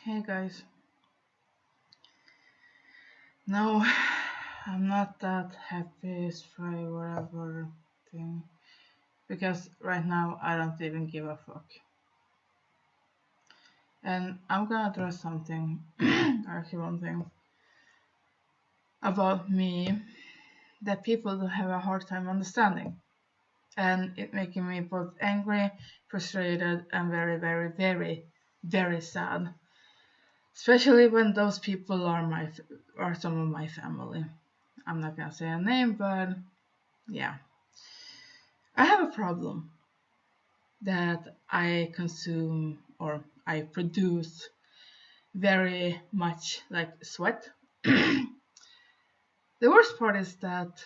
Hey guys. No, I'm not that happy, spray, whatever thing. Because right now I don't even give a fuck. And I'm gonna address something, actually one thing, about me that people do have a hard time understanding. And it making me both angry, frustrated, and very, very, very, very sad. Especially when those people are some of my family. I'm not gonna say a name, but yeah. I have a problem that I consume or I produce very much like sweat. The worst part is that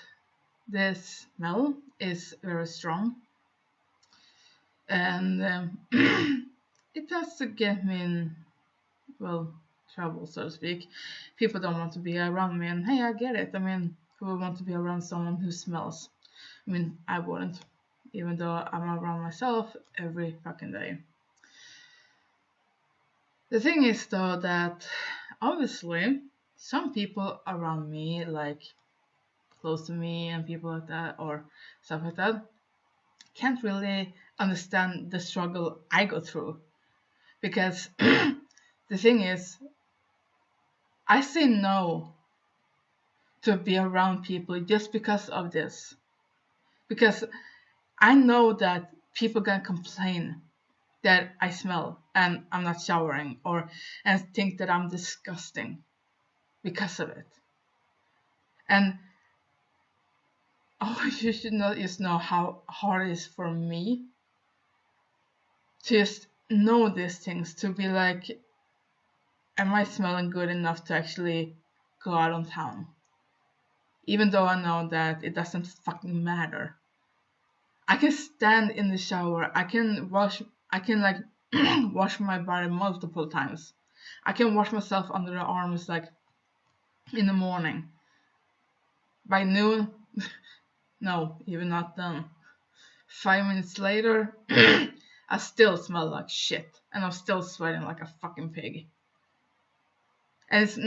the smell is very strong and it has to get me in, well, trouble, so to speak. People don't want to be around me, and hey, I get it. I mean, who would want to be around someone who smells? I mean, I wouldn't, even though I'm around myself every fucking day. The thing is, though, that obviously some people around me, like close to me and people like that, or stuff like that, can't really understand the struggle I go through. Because the thing is, I say no to be around people just because of this. Because I know that people can complain that I smell and I'm not showering, or and think that I'm disgusting because of it. And you should not just know how hard it is for me to just know these things, to be like, am I smelling good enough to actually go out on town? Even though I know that it doesn't fucking matter. I can stand in the shower. I can like wash my body multiple times. I can wash myself under the arms like in the morning. By noon, no, even not then. 5 minutes later, I still smell like shit, and I'm still sweating like a fucking pig. And it's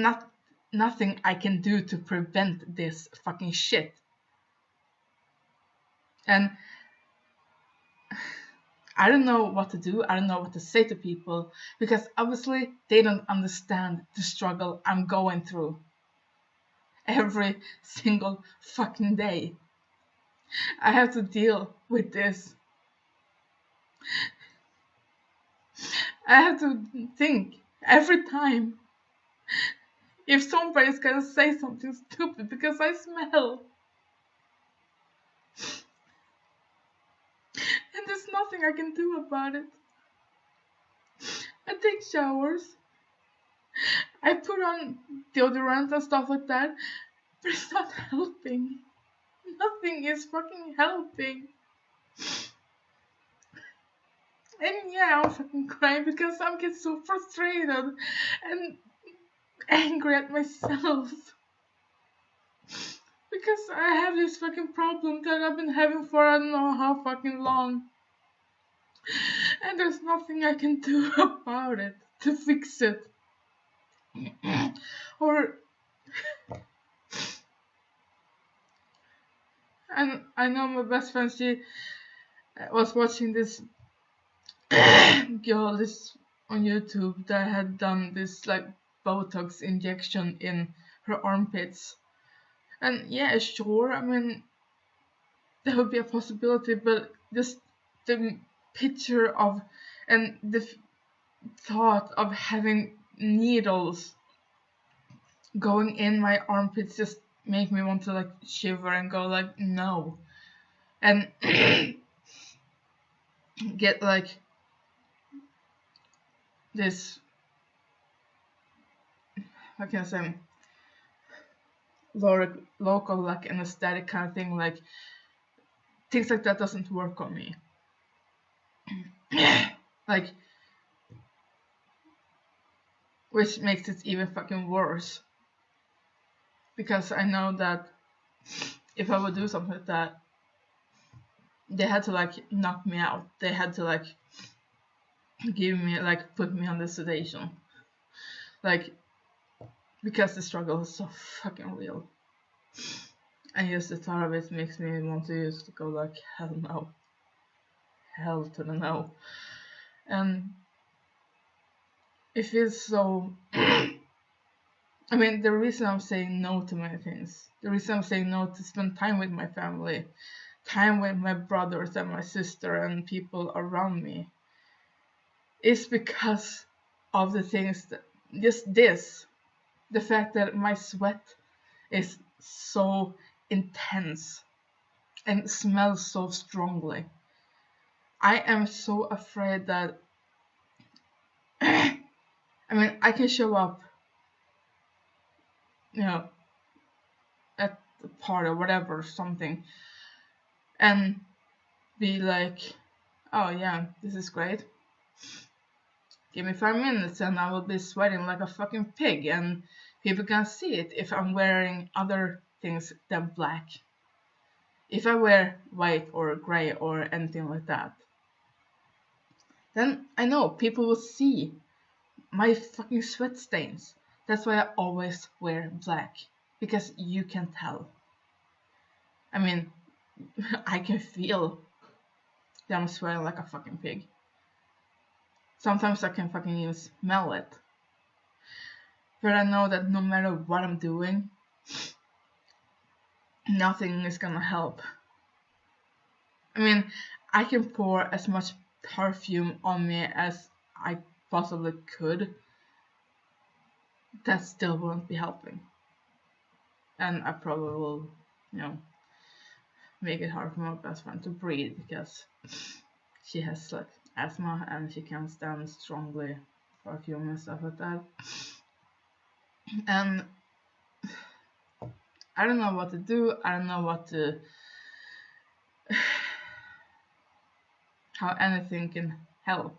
nothing I can do to prevent this fucking shit. And I don't know what to do. I don't know what to say to people because obviously they don't understand the struggle I'm going through every single fucking day. I have to deal with this. I have to think every time if somebody's gonna say something stupid because I smell. And there's nothing I can do about it. I take showers. I put on deodorant and stuff like that, but it's not helping. Nothing is fucking helping. And yeah, I'm fucking crying because I'm getting so frustrated and angry at myself. Because I have this fucking problem that I've been having for I don't know how fucking long. And there's nothing I can do about it to fix it. Or and I know my best friend, she was watching this girl this on YouTube that had done this like Botox injection in her armpits. And yeah, sure, I mean that would be a possibility, but just the picture of and the thought of having needles going in my armpits just make me want to like shiver and go like no, and get like this, how can I say, local like anesthetic kind of thing, like things like that doesn't work on me. Like, which makes it even fucking worse because I know that if I would do something like that, they had to like knock me out. They had to like give me like put me on the sedation. like, because the struggle is so fucking real. And just the thought of it makes me want to just go like, hell no. Hell to the no. And it feels so... I mean, the reason I'm saying no to many things, the reason I'm saying no to spend time with my family, time with my brothers and my sister and people around me, is because of the things that, just this, the fact that my sweat is so intense and smells so strongly. I am so afraid that, I mean, I can show up, you know, at the party or whatever, something, and be like, oh yeah, this is great. Give me 5 minutes and I will be sweating like a fucking pig, and people can see it if I'm wearing other things than black. If I wear white or gray or anything like that, then I know people will see my fucking sweat stains. That's why I always wear black, because you can tell. I mean, I can feel that I'm sweating like a fucking pig. Sometimes I can fucking even smell it. But I know that no matter what I'm doing, nothing is gonna help. I mean, I can pour as much perfume on me as I possibly could. That still won't be helping. And I probably will, you know, make it hard for my best friend to breathe, because she has like asthma and she can't stand strongly perfume and stuff like that. And I don't know what to do. I don't know what to, how anything can help.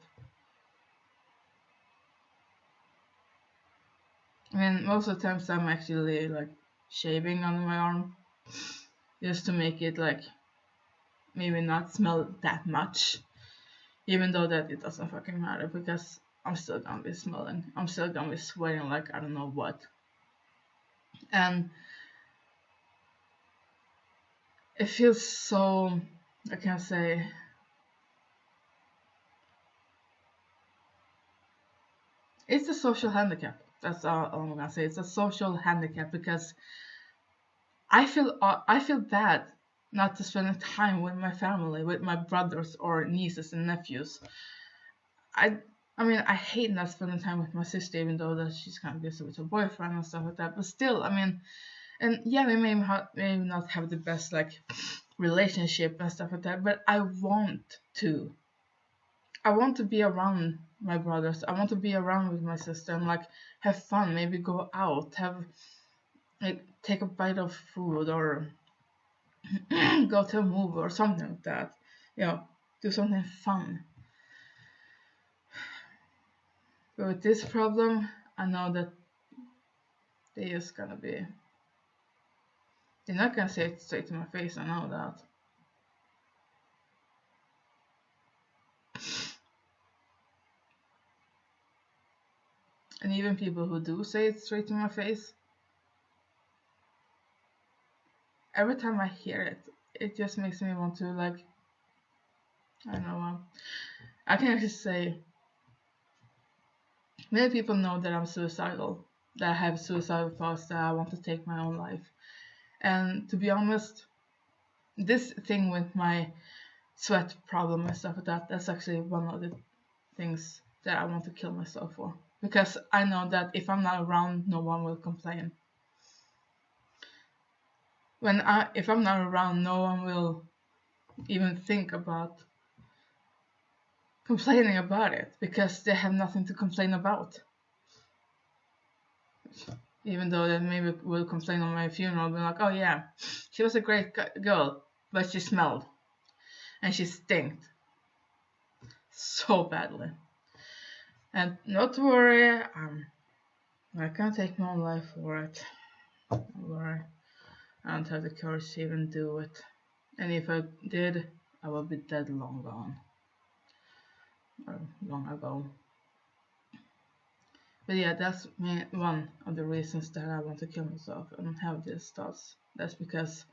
I mean, most of the times I'm actually like shaving on my arm, just to make it like maybe not smell that much, even though that it doesn't fucking matter, because I'm still gonna be smelling. I'm still gonna be sweating like I don't know what. And it feels so, I can't say, it's a social handicap. That's all I'm gonna say. It's a social handicap, because I feel bad not to spend time with my family, with my brothers or nieces and nephews. I mean, I hate not spending time with my sister, even though that she's kind of busy with her boyfriend and stuff like that. But still, I mean, and yeah, we may not have the best like relationship and stuff like that, but I want to. I want to be around my brothers. I want to be around with my sister and like have fun. Maybe go out, have like take a bite of food, or go to a movie or something like that. You know, do something fun. But with this problem, I know that they're just gonna be. They're not gonna say it straight to my face. I know that. And even people who do say it straight to my face, every time I hear it, it just makes me want to like, I don't know. I can actually say, many people know that I'm suicidal, that I have suicidal thoughts, that I want to take my own life. And to be honest, this thing with my sweat problem and stuff like that, that's actually one of the things that I want to kill myself for. Because I know that if I'm not around, no one will complain. If I'm not around, no one will even think about complaining about it, because they have nothing to complain about. Even though they maybe will complain on my funeral, be like, oh yeah, she was a great girl, but she smelled and she stinked so badly. And not to worry, I'm not gonna take my own life for it. Don't worry, I don't have the courage to even do it. And if I did, I would be dead long gone. Or long ago. But yeah, that's one of the reasons that I want to kill myself and have these thoughts. That's because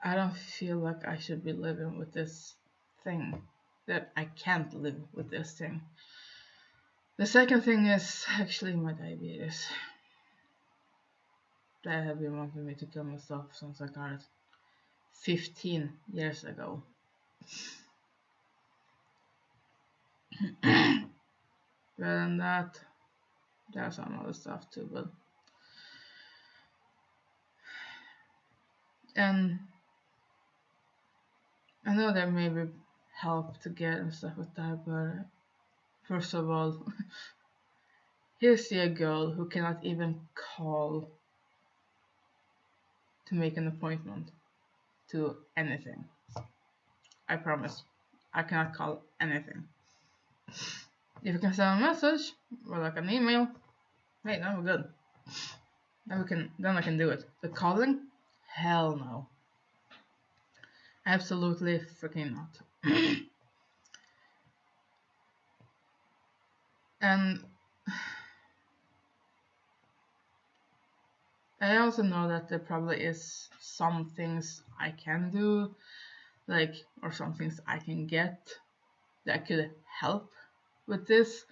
I don't feel like I should be living with this thing. That I can't live with this thing. The second thing is actually my diabetes. That have been wanting me to kill myself since I got it 15 years ago. Rather than that, there's some other stuff too, but and I know there may be help to get and stuff like that, but first of all, here's a girl who cannot even call to make an appointment to anything. I promise, I cannot call anything. If you can send a message or like an email, hey, now we're good. Then I can do it. The calling? Hell no. Absolutely freaking not. And I also know that there probably is some things I can do, like, or some things I can get that could help with this,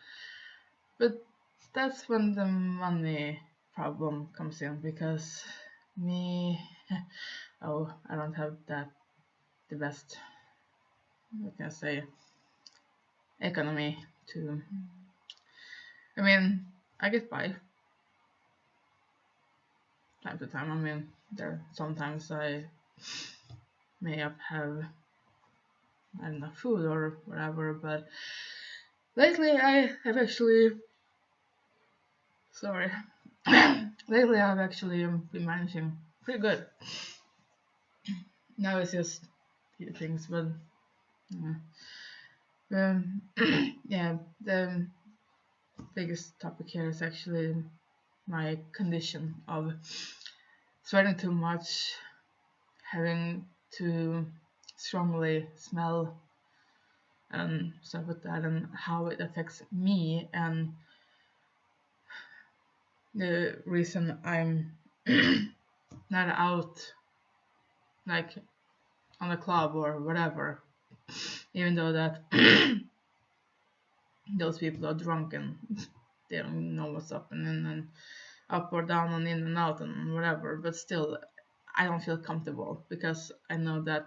but that's when the money problem comes in, because me, oh, I don't have the best, what can I say, economy to, I mean, I get by time to time. I mean, there sometimes I may have not enough food or whatever, but lately I have actually, sorry, lately I've actually been managing pretty good. Now it's just a few things, but yeah, the biggest topic here is actually my condition of sweating too much, having to strongly smell and stuff like that, and how it affects me, and the reason I'm not out like on a club or whatever, even though that those people are drunk and they don't know what's up and up or down and in and out and whatever, but still I don't feel comfortable, because I know that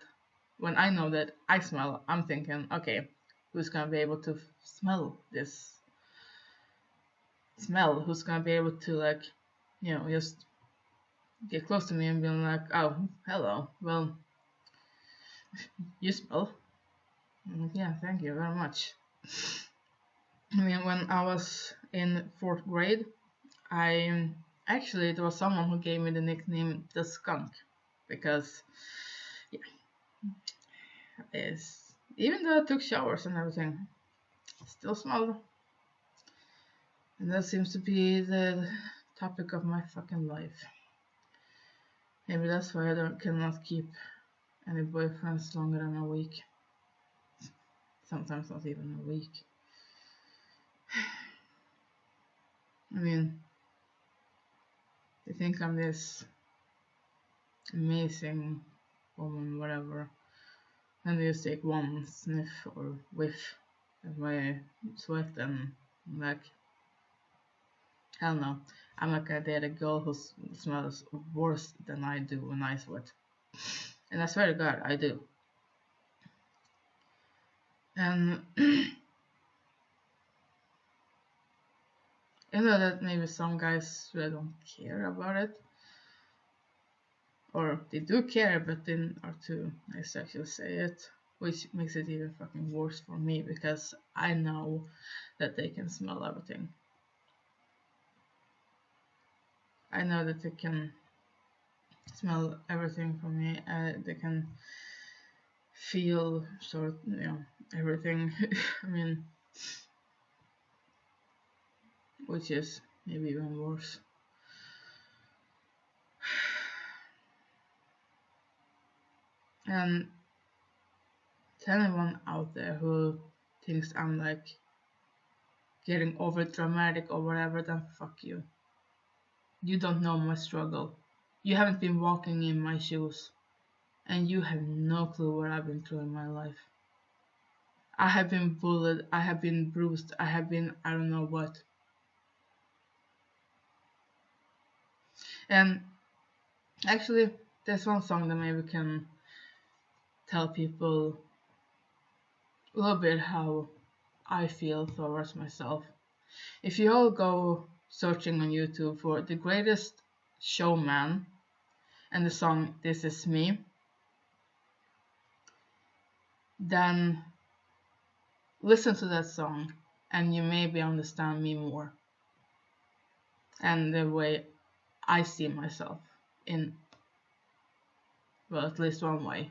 when I know that I smell, I'm thinking, okay, who's gonna be able to smell this smell? Who's gonna be able to, like, just get close to me and be like, oh, hello, well, you smell. Yeah, thank you very much. I mean, when I was in 4th grade, there was someone who gave me the nickname the skunk, because even though I took showers and everything, still smelled. And that seems to be the topic of my fucking life. Maybe that's why I cannot keep any boyfriends longer than a week. Sometimes not even a week. I mean, they think I'm this amazing woman, whatever, and they just take one sniff or whiff of my sweat and I'm like, hell no, I'm not gonna date a girl who smells worse than I do when I sweat. And I swear to God, I do. And I know that maybe some guys really don't care about it, or they do care but they are too nice to actually say it, which makes it even fucking worse for me, because I know that they can smell everything. I know that they can smell everything from me. They can feel everything. I mean, which is maybe even worse. And to anyone out there who thinks I'm like getting over dramatic or whatever, then fuck you. You don't know my struggle. You haven't been walking in my shoes. And you have no clue what I've been through in my life. I have been bullied, I have been bruised, I have been I don't know what. And actually, there's one song that maybe can tell people a little bit how I feel towards myself. If you all go searching on YouTube for The Greatest Showman and the song This Is Me, then listen to that song and you maybe understand me more and the way I see myself in, well, at least one way.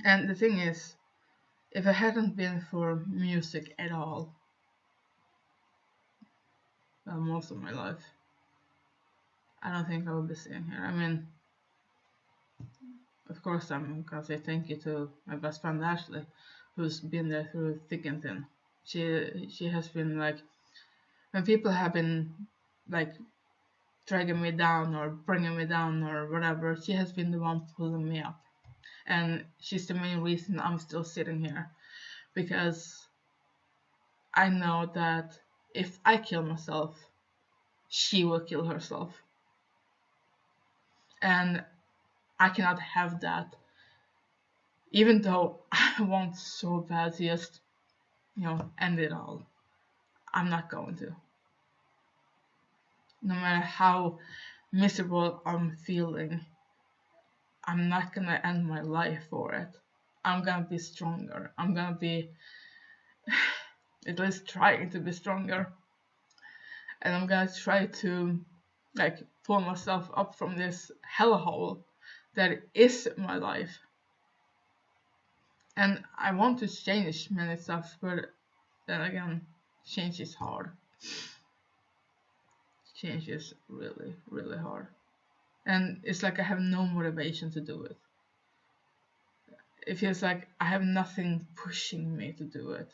And the thing is, if it hadn't been for music at all, well, most of my life, I don't think I would be sitting here. I mean, of course I'm gonna say thank you to my best friend Ashley, who's been there through thick and thin. She has been like, when people have been like dragging me down or bringing me down or whatever, she has been the one pulling me up. And she's the main reason I'm still sitting here, because I know that if I kill myself, she will kill herself. And I cannot have that. Even though I want so bad to just, end it all. I'm not going to. No matter how miserable I'm feeling, I'm not gonna end my life for it. I'm gonna be stronger. I'm gonna be at least trying to be stronger. And I'm gonna try to pull myself up from this hellhole that is my life. And I want to change many stuff, but then again, change is hard. Change is really, really hard. And it's like I have no motivation to do it. It feels like I have nothing pushing me to do it.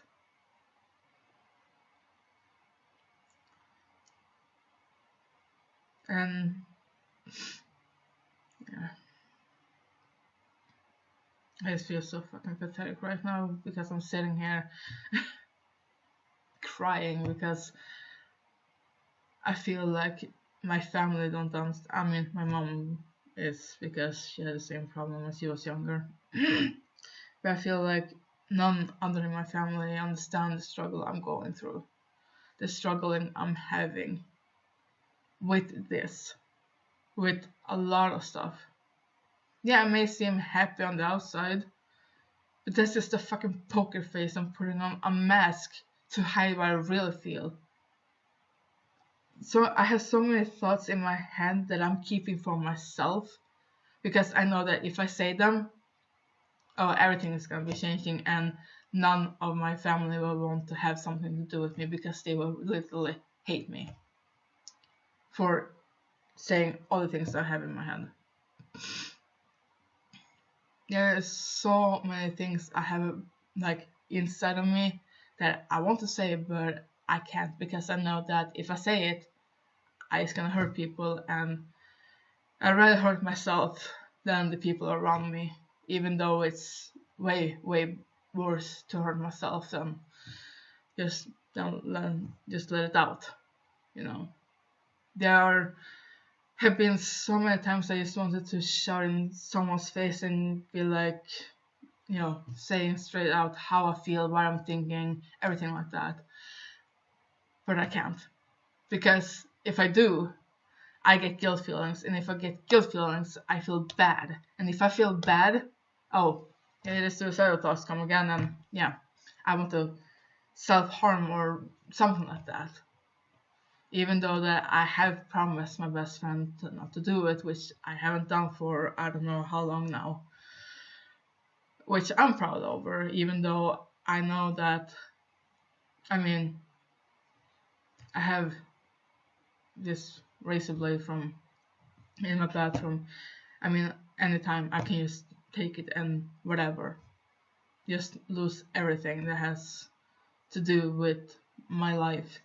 And yeah, I just feel so fucking pathetic right now because I'm sitting here crying because I feel like my family don't understand. I mean, my mom is, because she had the same problem when she was younger. But I feel like none other in my family understand the struggle I'm going through, the struggling I'm having with this, with a lot of stuff. Yeah, I may seem happy on the outside, but that's just a fucking poker face I'm putting on, a mask to hide what I really feel. So I have so many thoughts in my head that I'm keeping for myself, because I know that if I say them, everything is gonna be changing and none of my family will want to have something to do with me, because they will literally hate me for saying all the things I have in my head. There are so many things I have inside of me that I want to say, but I can't, because I know that if I say it, it's gonna hurt people, and I'd rather hurt myself than the people around me, even though it's way, way worse to hurt myself than just let it out. There have been so many times I just wanted to shout in someone's face and be like, saying straight out how I feel, what I'm thinking, everything like that. But I can't, because if I do, I get guilt feelings, and if I get guilt feelings, I feel bad. And if I feel bad, the suicidal thoughts come again, and I want to self-harm or something like that. Even though that I have promised my best friend not to do it, which I haven't done for I don't know how long now. Which I'm proud over, even though I know that, I have this razor blade in my bathroom. Anytime I can just take it and whatever. just lose everything that has to do with my life.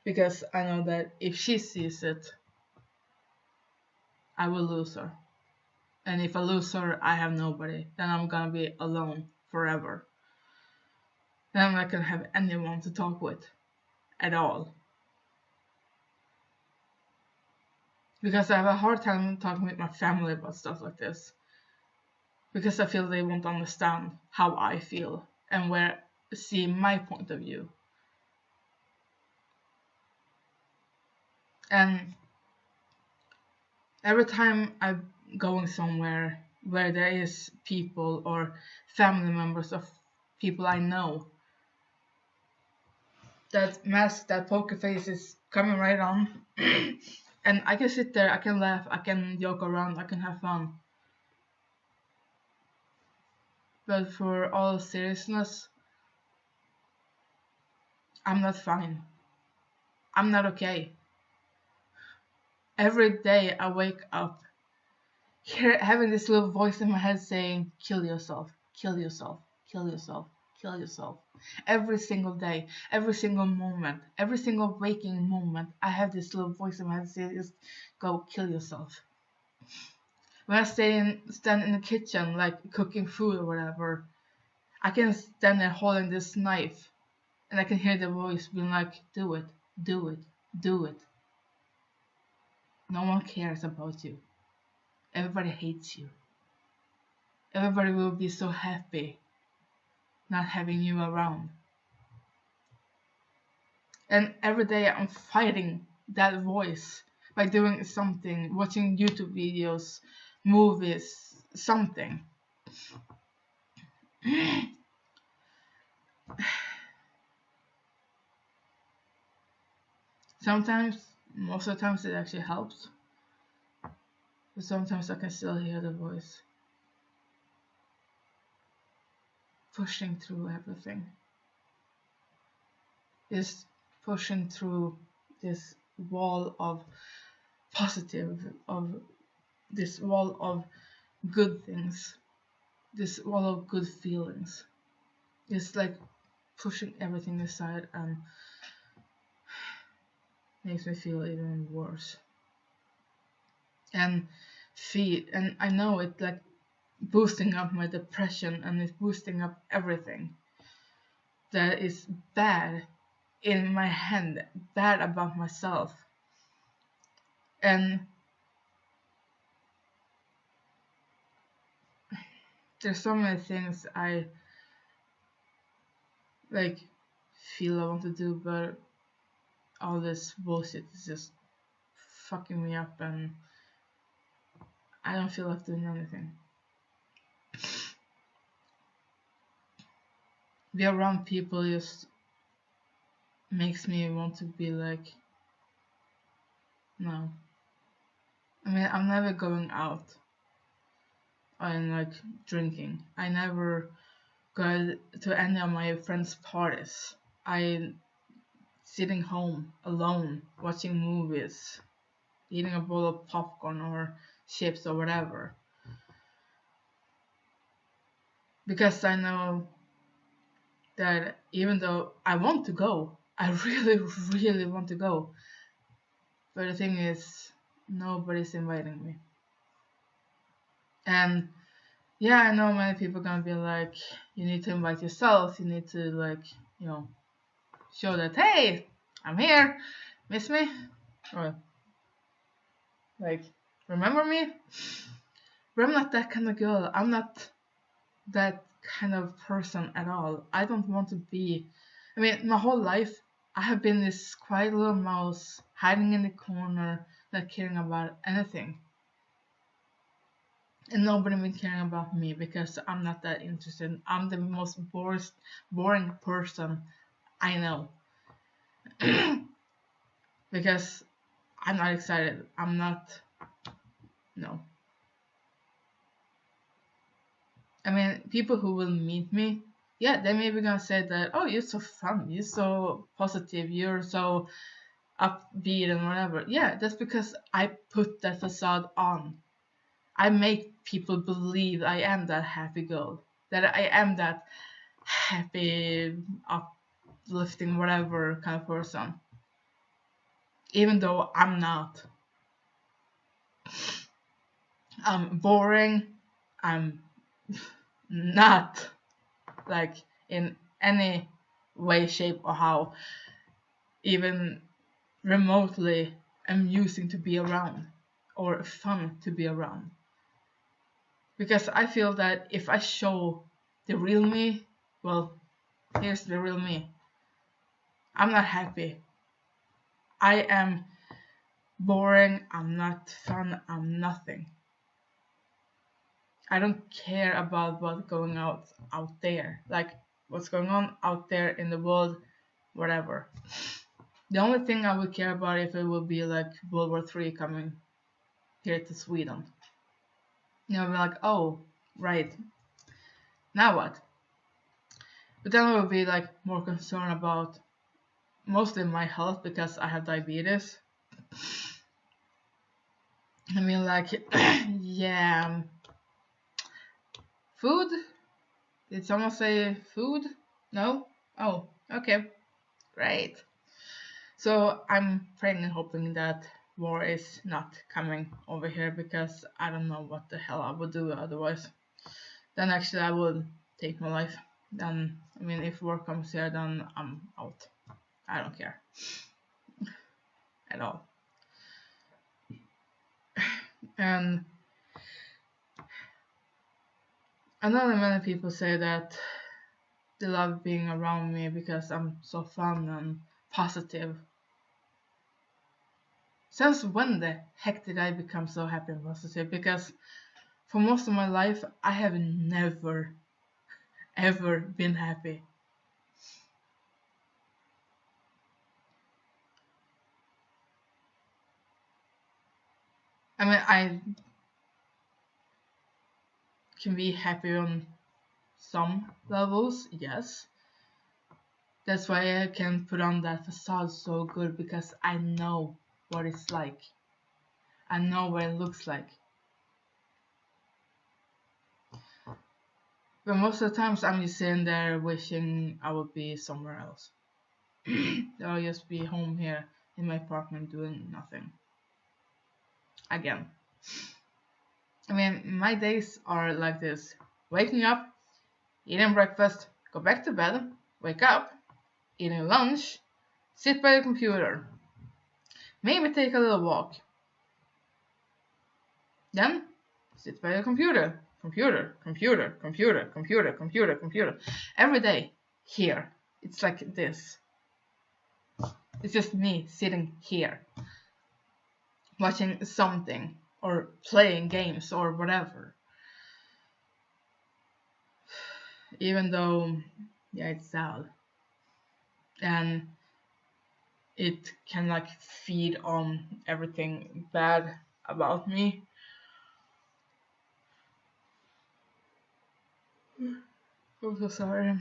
Because I know that if she sees it, I will lose her. And if I lose her, I have nobody. Then I'm gonna be alone forever. Then I'm not gonna have anyone to talk with at all. Because I have a hard time talking with my family about stuff like this. Because I feel they won't understand how I feel and see my point of view. And every time I'm going somewhere where there is people or family members of people I know, that mask, that poker face is coming right on. And I can sit there, I can laugh, I can joke around, I can have fun. But for all seriousness, I'm not fine. I'm not okay. Every day I wake up having this little voice in my head saying, kill yourself, kill yourself, kill yourself, kill yourself. Every single day, every single moment, every single waking moment, I have this little voice in my head saying, just go kill yourself. When I stand in the kitchen, like cooking food or whatever, I can stand there holding this knife and I can hear the voice being like, do it, do it, do it. No one cares about you. Everybody hates you. Everybody will be so happy not having you around. And every day I'm fighting that voice by doing something, watching YouTube videos, movies, something. Sometimes, most of the times it actually helps. But sometimes I can still hear the voice pushing through everything. Just pushing through this wall of positive, of this wall of good things, this wall of good feelings. It's like pushing everything aside and makes me feel even worse. And I know it like boosting up my depression, and it's boosting up everything that is bad in my head, bad about myself. And there's so many things I like feel I want to do, but all this bullshit is just fucking me up and I don't feel like doing anything. Be around people just makes me want to be like, no. I mean, I'm never going out and like drinking. I never go to any of my friends' parties. I sitting home alone, watching movies, eating a bowl of popcorn or chips or whatever. Because I know that even though I want to go, I really, really want to go. But the thing is, nobody's inviting me. And yeah, I know many people are gonna be like, you need to invite yourself, you need to like, you know, show that, hey, I'm here, miss me? Or like, remember me? But I'm not that kind of girl. I'm not that kind of person at all. I don't want to be, I mean, my whole life, I have been this quiet little mouse, hiding in the corner, not caring about anything. And nobody been caring about me because I'm not that interested. I'm the most boring person I know. Because I'm not excited. I'm not, no. I mean, people who will meet me, yeah, they may be gonna say that, oh, you're so fun, you're so positive, you're so upbeat and whatever. Yeah, that's because I put that facade on. I make people believe I am that happy girl that I am that happy, uplifting, whatever kind of person. Even though I'm not. I'm boring. I'm not like in any way, shape, or how even remotely amusing to be around or fun to be around. Because I feel that if I show the real me, well, here's the real me. I'm not happy. I am boring. I'm not fun. I'm nothing. I don't care about what's going out there. Like what's going on out there in the world, whatever. The only thing I would care about if it would be like World War III coming here to Sweden. You know, like, oh, right. Now what? But then I would be like more concerned about mostly my health because I have diabetes. I mean, like, yeah. Food? Did someone say food? No? Oh, okay. Great. So I'm praying and hoping that war is not coming over here because I don't know what the hell I would do otherwise. Then actually I would take my life. Then, I mean, if war comes here, then I'm out. I don't care. At all. And I know that many people say that they love being around me because I'm so fun and positive. Since when the heck did I become so happy and positive? Because for most of my life, I have never, ever been happy. I mean, I can be happy on some levels, yes. That's why I can put on that facade so good, because I know what it's like. I know what it looks like. But most of the times I'm just sitting there wishing I would be somewhere else. I'll just be home here in my apartment doing nothing. Again. I mean, my days are like this. Waking up, eating breakfast, go back to bed, wake up, eating lunch, sit by the computer, maybe take a little walk. Then, sit by the computer. Every day, here. It's like this. It's just me sitting here, watching something, or playing games, or whatever. Even though, yeah, it's sad. And it can like feed on everything bad about me. I'm so sorry.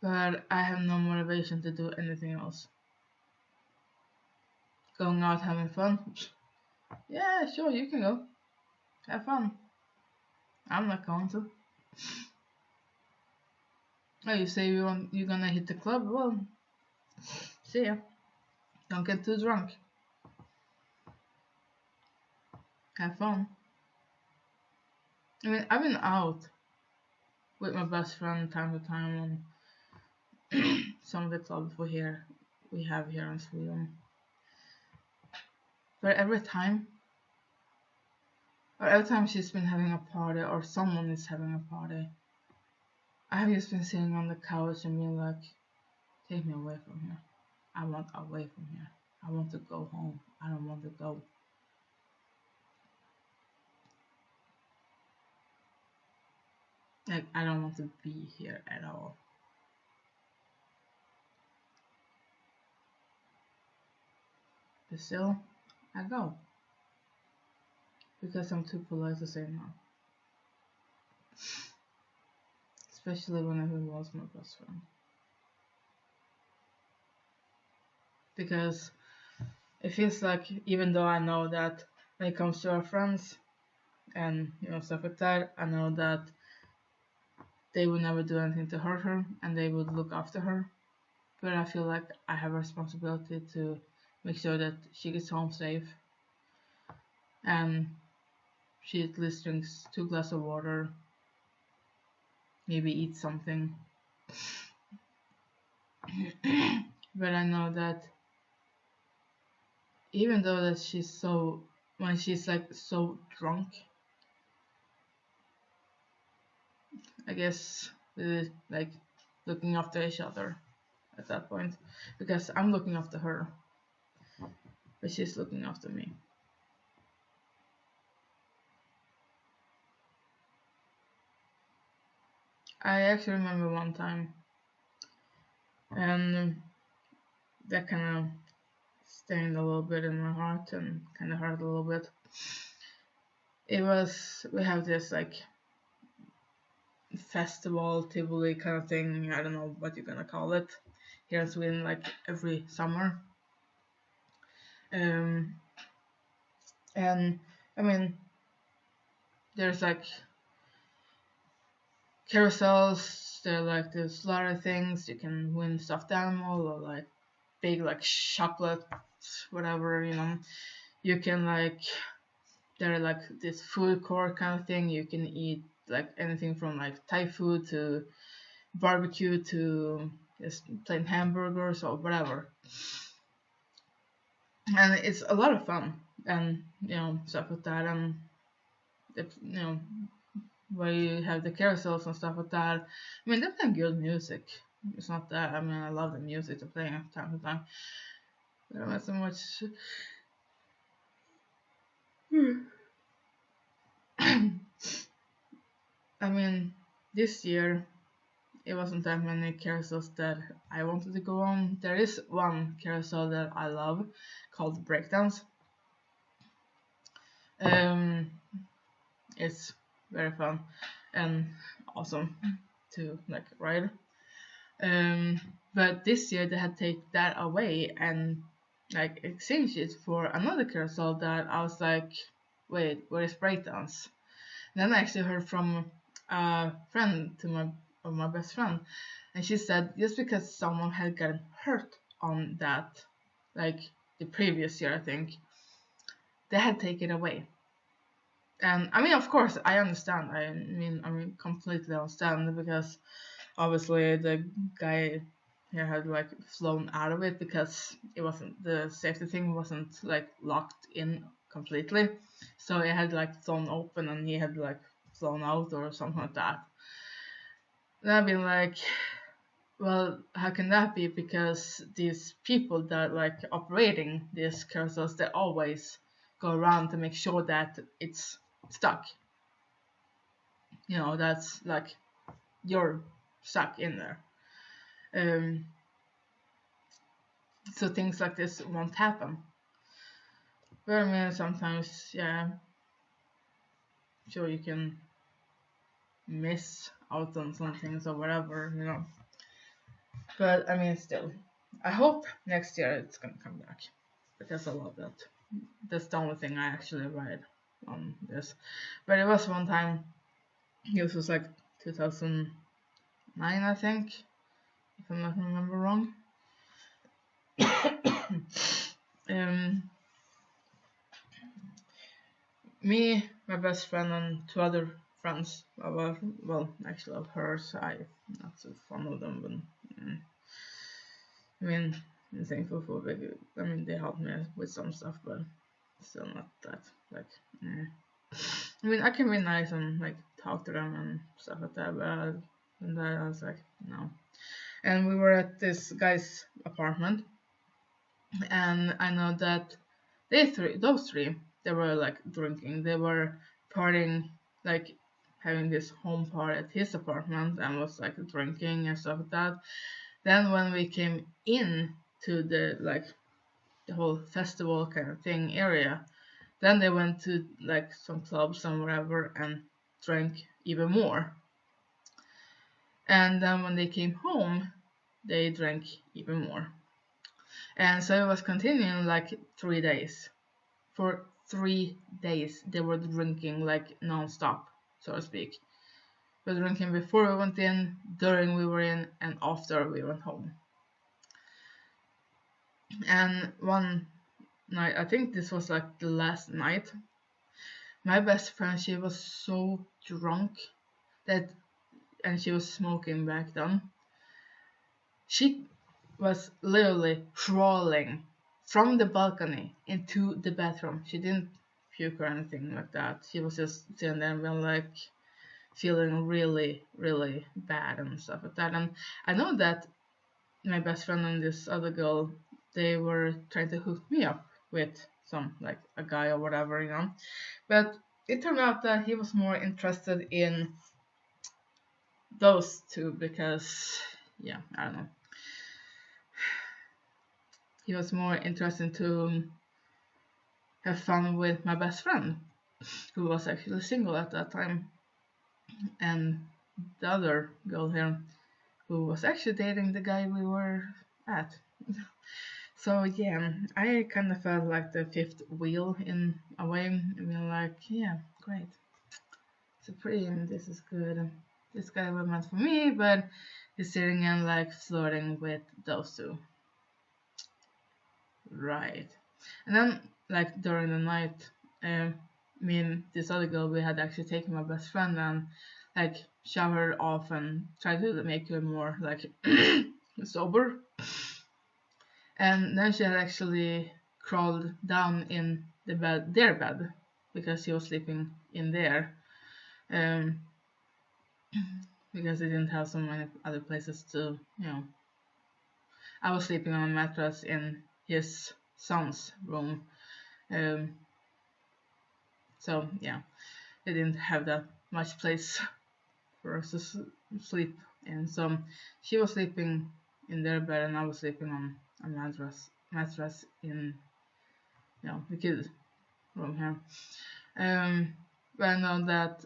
But I have no motivation to do anything else. Going out having fun? Yeah, sure, you can go. Have fun. I'm not going to. Oh, you say you're gonna hit the club? Well, see ya. Don't get too drunk. Have fun. I mean, I've been out with my best friend time to time on some of the clubs we have here in Sweden. But every time she's been having a party or someone is having a party, I have just been sitting on the couch and being like, take me away from here. I want away from here. I want to go home. I don't want to go. Like, I don't want to be here at all. But still, I go. Because I'm too polite to say no. Especially when I was my best friend. Because it feels like, even though I know that when it comes to our friends and stuff like that, I know that they would never do anything to hurt her and they would look after her. But I feel like I have a responsibility to make sure that she gets home safe and she at least drinks 2 glasses of water, maybe eats something. But I know that even though that when she's like so drunk, I guess we're like looking after each other at that point, because I'm looking after her, but she's looking after me. I actually remember one time, and that kind of stained a little bit in my heart and kind of hurt a little bit. We have this like festival, Tivoli kind of thing, I don't know what you're gonna call it, here in Sweden, like every summer. And I mean, there's like carousels, there are like these lot of things, you can win stuffed animal or like big like chocolate, whatever, you can like, there are like this food court kind of thing, you can eat like anything from like Thai food to barbecue to just plain hamburgers or whatever, and it's a lot of fun, and stuff like that, and where you have the carousels and stuff like that. I mean, they play good music. It's not that, I mean, I love the music they're playing time to time, but I'm not so much. I mean, this year it wasn't that many carousels that I wanted to go on. There is one carousel that I love called Breakdance. It's very fun and awesome to like ride. But this year they had taken that away and like exchanged it for another carousel that I was like, wait, where is Breakdance? And then I actually heard from a friend of my best friend, and she said just because someone had gotten hurt on that, like the previous year, I think, they had taken it away. And I mean, of course, I understand. I mean, completely understand, because obviously the guy here had like flown out of it because it wasn't, the safety thing wasn't like locked in completely, so it had like flown open and he had like flown out or something like that. And I've been like, well, how can that be? Because these people that like operating these carousels, they always go around to make sure that it's stuck. That's like you're stuck in there. So things like this won't happen. But I mean, sometimes, yeah, sure, you can miss out on some things or whatever, But I mean, still, I hope next year it's gonna come back, because I love that. That's the only thing I actually ride on this. But it was one time, this was like 2009, I think, if I'm not remember wrong. Me, my best friend, and 2 other friends, well, actually of hers, I'm not so fond of them, but I mean, I'm thankful for I mean, they helped me with some stuff, but still not that, like, I mean, I can be nice and like talk to them and stuff like that, but and then I was like, no. And we were at this guy's apartment, and I know that those three, they were like drinking. They were partying, like having this home party at his apartment, and was like drinking and stuff like that. Then when we came in to the like the whole festival kind of thing area, then they went to like some clubs and whatever and drank even more. And then when they came home, they drank even more. And so it was continuing like 3 days. For 3 days they were drinking like non-stop, so to speak. We were drinking before we went in, during we were in, and after we went home. And one night, I think this was like the last night, my best friend, she was so drunk that, and she was smoking back then, she was literally crawling from the balcony into the bathroom. She didn't puke or anything like that. She was just sitting there and being like feeling really, really bad and stuff like that. And I know that my best friend and this other girl, they were trying to hook me up with some, like a guy or whatever, you know. But it turned out that he was more interested in those two because, yeah, I don't know. He was more interested to have fun with my best friend, who was actually single at that time, and the other girl here, who was actually dating the guy we were at. So yeah, I kind of felt like the fifth wheel in a way. I mean, like, yeah, great, supreme, this is good. This guy was meant for me, but he's sitting and like flirting with those two. Right. And then, like, during the night, me and this other girl, we had actually taken my best friend and like showered off and tried to make her more like sober. And then she had actually crawled down in the bed, their bed, because he was sleeping in there. Because they didn't have so many other places to, you know. I was sleeping on a mattress in his son's room. So yeah, they didn't have that much place for us to sleep in. So she was sleeping in their bed and I was sleeping on a mattress in, you know, the kids' room here. But I know that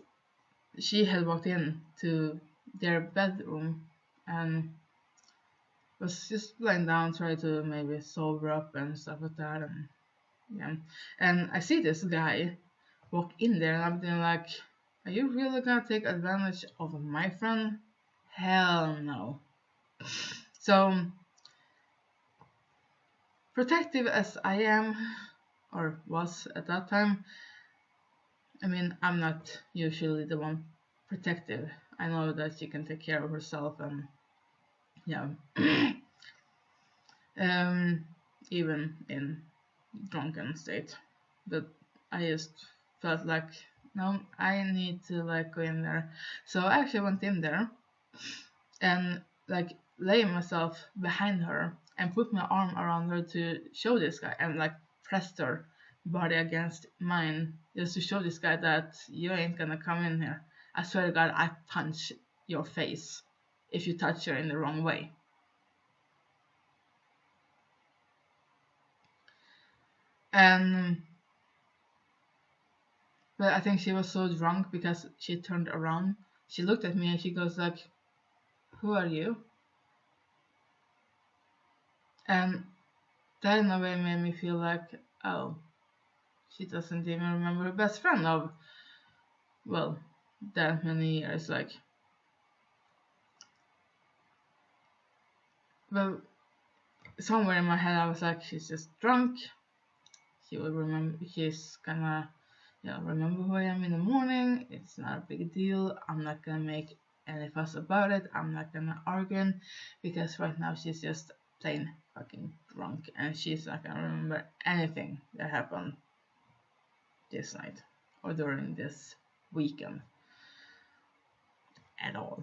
she had walked in to their bedroom and was just lying down, trying to maybe sober up and stuff like that. And yeah, and I see this guy walk in there and I'm thinking like, are you really gonna take advantage of my friend? Hell no. So protective as I am, or was at that time, I mean, I'm not usually the one protective. I know that she can take care of herself and yeah. Even in drunken state. But I just felt like, no, I need to like go in there. So I actually went in there and like lay myself behind her and put my arm around her to show this guy and like pressed her body against mine just to show this guy that you ain't gonna come in here. I swear to God, I punch your face if you touch her in the wrong way. And but I think she was so drunk because she turned around, she looked at me and she goes like, who are you? And that in a way made me feel like, oh, she doesn't even remember her best friend of, well, that many years. Like, well, somewhere in my head I was like, she's just drunk. She will remember, she's gonna, you know, remember who I am in the morning. It's not a big deal. I'm not gonna make any fuss about it. I'm not gonna argue because right now she's just plain fucking drunk and she's not gonna remember anything that happened this night or during this weekend at all.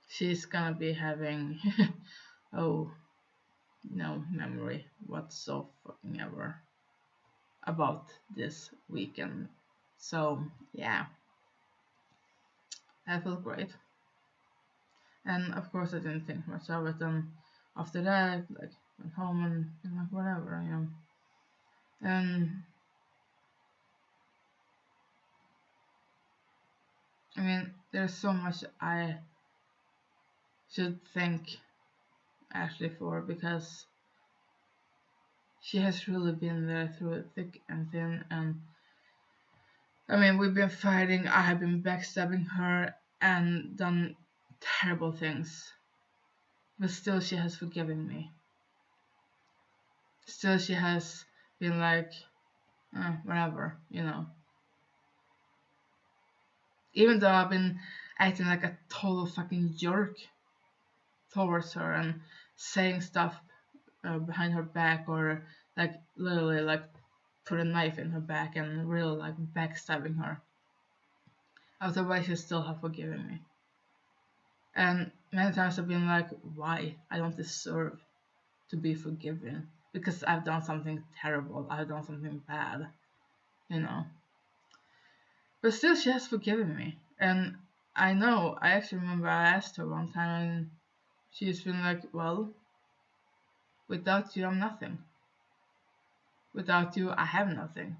She's gonna be having oh, no memory whatsoever about this weekend. So yeah, I felt great. And of course I didn't think much of it, and after that, like, went home and like whatever, you know. And I mean, there's so much I should thank Ashley for because she has really been there through thick and thin, and I mean, we've been fighting, I have been backstabbing her and done terrible things. But still she has forgiven me. Still she has been like, whatever, you know. Even though I've been acting like a total fucking jerk towards her and saying stuff behind her back, or like literally like put a knife in her back and really like backstabbing her. Otherwise she still have forgiven me. And many times I've been like, why? I don't deserve to be forgiven because I've done something terrible, I've done something bad, you know. But still she has forgiven me. And I know, I actually remember I asked her one time and she's been like, well, without you I'm nothing. Without you I have nothing.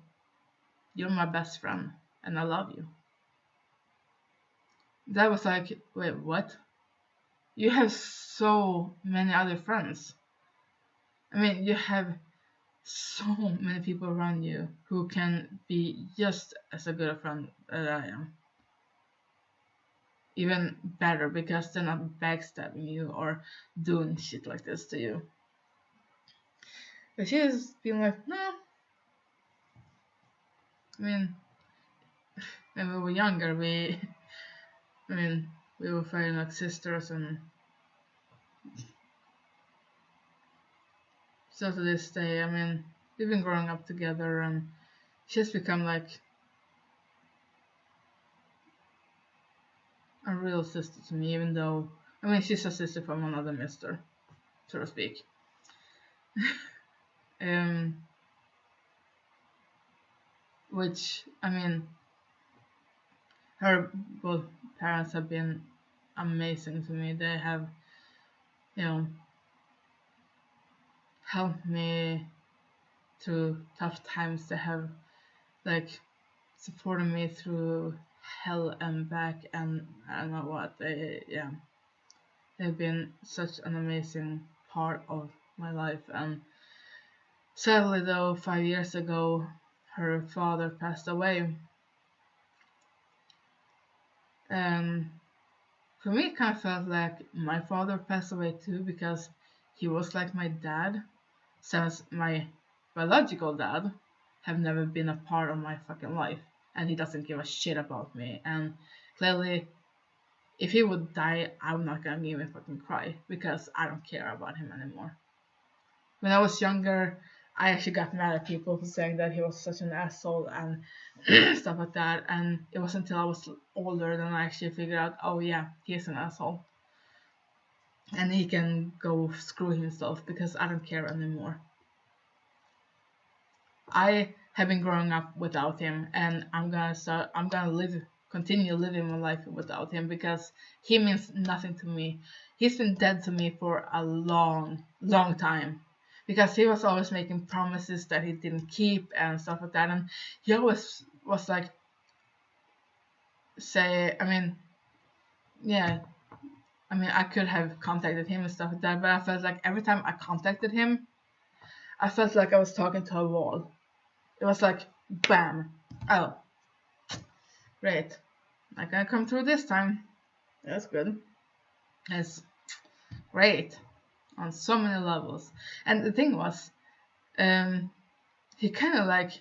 You're my best friend and I love you. That was like, wait, what? You have so many other friends. I mean, you have so many people around you who can be just as a good a friend as I am. Even better, because they're not backstabbing you or doing shit like this to you. But she has been like, no. I mean, when we were younger, we were fighting like sisters, and still to this day, I mean, we've been growing up together, and she's become like a real sister to me, even though, I mean, she's a sister from another mister, so to speak. Which, I mean, her both parents have been amazing to me. They have, you know, helped me through tough times. They have, like, supported me through hell and back, and I don't know what. They've been such an amazing part of my life. And sadly, though, 5 years ago, her father passed away. And for me, it kind of felt like my father passed away too, because he was like my dad, since my biological dad have never been a part of my fucking life, and he doesn't give a shit about me. And clearly, if he would die, I'm not gonna even fucking cry, because I don't care about him anymore. When I was younger, I actually got mad at people for saying that he was such an asshole and stuff like that. And it wasn't until I was older that I actually figured out, oh yeah, he's an asshole. And he can go screw himself, because I don't care anymore. I have been growing up without him, and I'm gonna continue living my life without him, because he means nothing to me. He's been dead to me for a long, long time, because he was always making promises that he didn't keep and stuff like that. And he always was like, I could have contacted him and stuff like that, but I felt like every time I contacted him, I felt like I was talking to a wall. It was like, bam, oh, great, not gonna come through this time. That's good. It's great on so many levels. And the thing was, he kind of like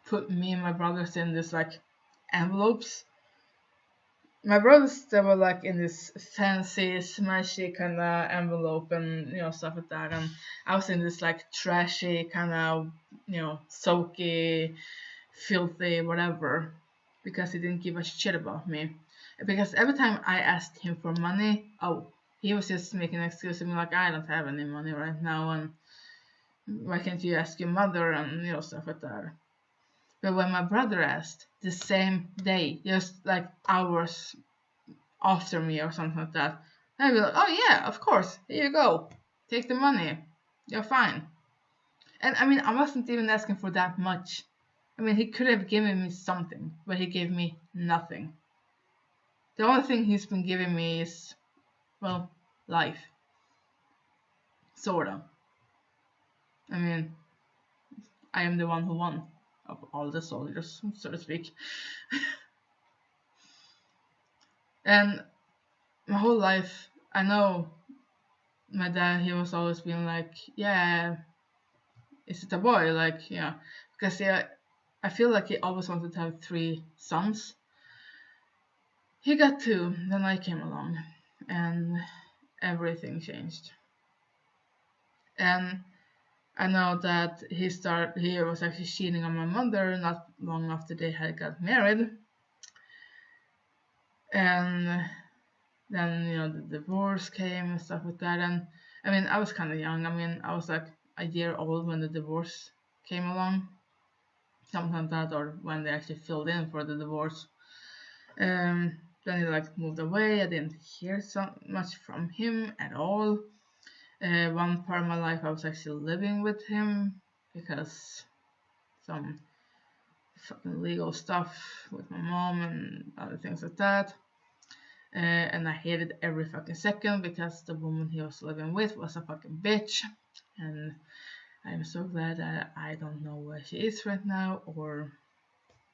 put me and my brothers in this like envelopes. My brothers, they were like in this fancy, smashy kind of envelope, and stuff like that. And I was in this like trashy kind of, soaky, filthy, whatever, because he didn't give a shit about me. Because every time I asked him for money, he was just making an excuse and be like, I don't have any money right now, and why can't you ask your mother, and stuff like that. But when my brother asked the same day, just like hours after me or something like that, I'd be like, oh yeah, of course, here you go, take the money, you're fine. And I wasn't even asking for that much. He could have given me something, but he gave me nothing. The only thing he's been giving me is, well, life. Sorta. I mean, I am the one who won of all the soldiers, so to speak. And my whole life, I know my dad, he was always being like, yeah, is it a boy? Like, yeah, because yeah, I feel like he always wanted to have 3 sons. He got 2, then I came along, and everything changed. And I know that he was actually cheating on my mother not long after they had got married. And then, the divorce came and stuff like that. And I mean, I was kind of young. I mean, I was like a year old when the divorce came along. Something like that, or when they actually filled in for the divorce. Then he like moved away. I didn't hear so much from him at all. One part of my life I was actually living with him because some fucking legal stuff with my mom and other things like that. And I hated every fucking second because the woman he was living with was a fucking bitch. And I'm so glad that I don't know where she is right now, or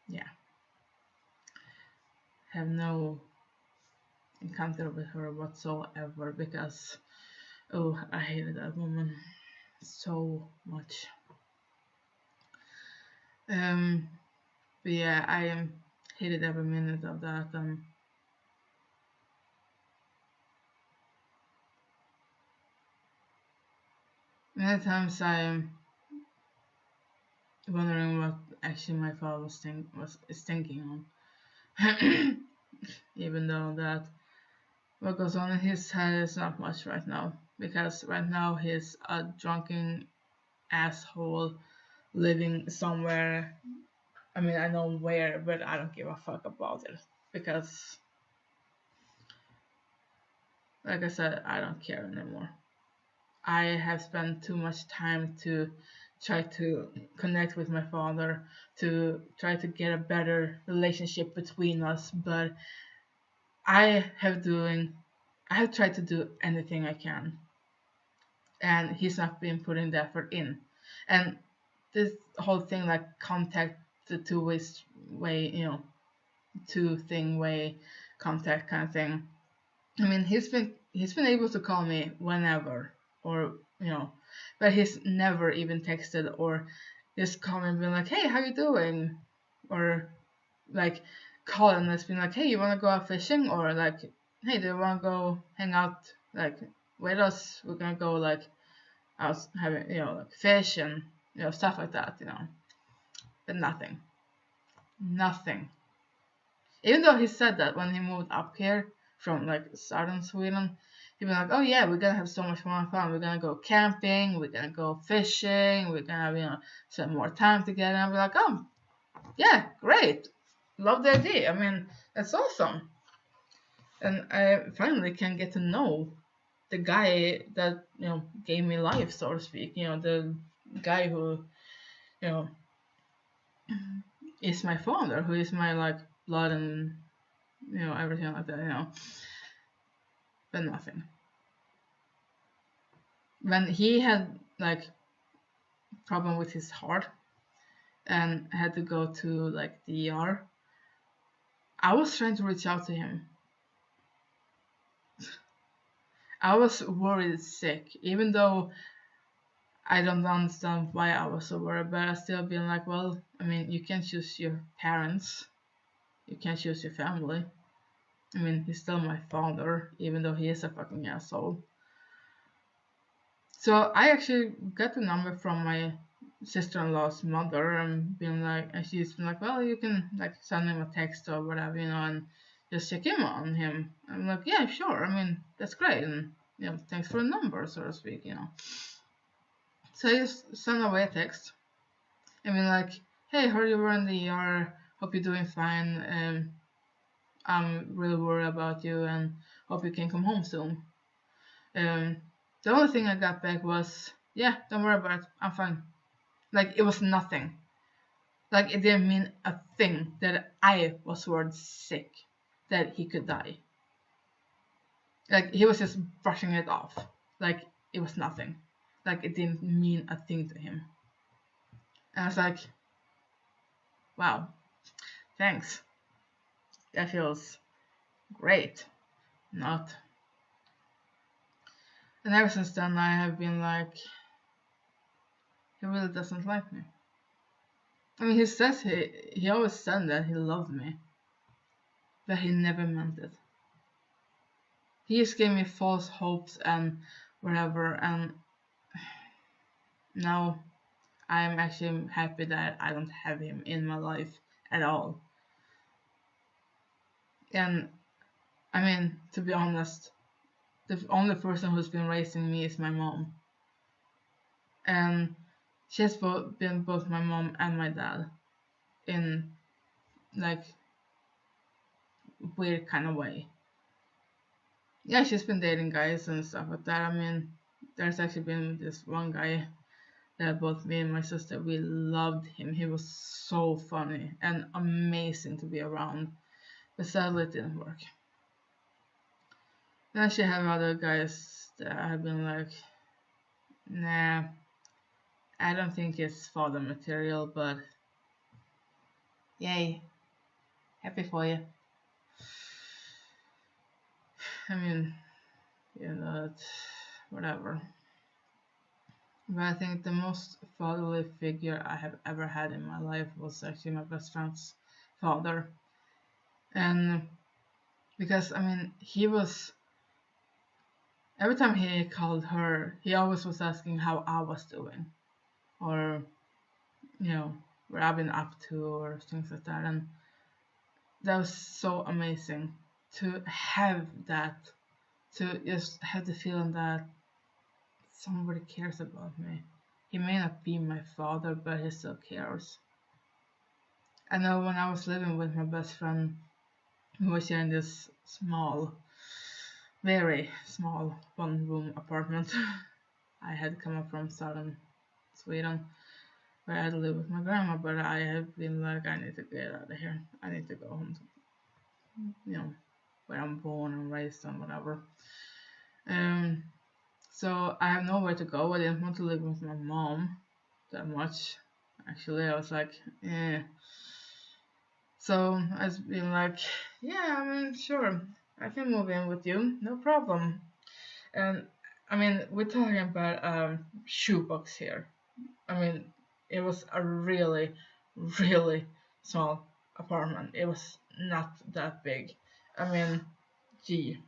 yeah, have no encounter with her whatsoever, because I hated that woman so much. But yeah, I hated every minute of that. Many times I'm wondering what actually my father was thinking on. Even though that what goes on in his head is not much right now, because right now he's a drunken asshole living somewhere. I mean, I know where, but I don't give a fuck about it, because like I said, I don't care anymore. I have spent too much time to try to connect with my father, to try to get a better relationship between us, but I have tried to do anything I can, and he's not been putting the effort in. And this whole thing, like contact, the way, two-thing-way contact kind of thing. I mean, he's been able to call me whenever, or but he's never even texted or just called me and been like, hey, how you doing? Or like calling us being like, hey, you want to go out fishing? Or like, hey, do you want to go hang out like with us? We're gonna go like out having like fish and stuff like that, but nothing. Even though he said that when he moved up here from like southern Sweden, he'd be like, oh yeah, we're gonna have so much more fun. We're gonna go camping, we're gonna go fishing, we're gonna spend more time together. And I'd be like, oh yeah, great, love the idea. I mean, that's awesome. And I finally can get to know the guy that gave me life, so to speak. The guy who is my father, who is my like blood and everything like that. But nothing. When he had like problem with his heart and had to go to like the ER, I was trying to reach out to him. I was worried sick, even though I don't understand why I was so worried, but I still been like, well, I mean, you can't choose your parents, you can't choose your family. I mean, he's still my father, even though he is a fucking asshole. So I actually got the number from my sister-in-law's mother and she's been like, well, you can like send him a text or whatever, and just check in on him. I'm like, yeah, sure. I mean, that's great, and thanks for the number, so to speak. So I just sent away a text. I mean, like, hey, heard you were in the ER. Hope you're doing fine. I'm really worried about you and hope you can come home soon. The only thing I got back was, yeah, don't worry about it. I'm fine. Like, it was nothing. Like, it didn't mean a thing that I was worried sick that he could die. Like, he was just brushing it off. Like, it was nothing. like it didn't mean a thing to him. And I was like, wow, thanks. That feels great. Not. And ever since then, I have been like, he really doesn't like me. I mean, he says he always said that he loved me, but he never meant it. He just gave me false hopes and whatever, and now I'm actually happy that I don't have him in my life at all. And I mean, to be honest, the only person who's been raising me is my mom. And she has been both my mom and my dad in like weird kind of way. Yeah, she's been dating guys and stuff like that. I mean, there's actually been this one guy that both me and my sister, we loved him. He was so funny and amazing to be around. But sadly it didn't work. Then she had other guys that have been like, nah, I don't think it's father material, but yay, happy for you. I mean, you know, whatever. But I think the most fatherly figure I have ever had in my life was actually my best friend's father. And because, I mean, he was, every time he called her, he always was asking how I was doing. Or, you know, what I've been up to or things like that. And that was so amazing to have that, to just have the feeling that somebody cares about me. He may not be my father, but he still cares. I know when I was living with my best friend, who was here in this small, very small one-room apartment. I had come up from southern Sweden, where I had lived with my grandma, but I have been like, I need to get out of here. I need to go home to, you know, where I'm born and raised and whatever. So I have nowhere to go. I didn't want to live with my mom that much. Actually, I was like, eh. So I've been like, yeah, I mean, sure, I can move in with you, no problem. And I mean, we're talking about shoebox here. I mean, it was a really, really small apartment. It was not that big. I mean, gee.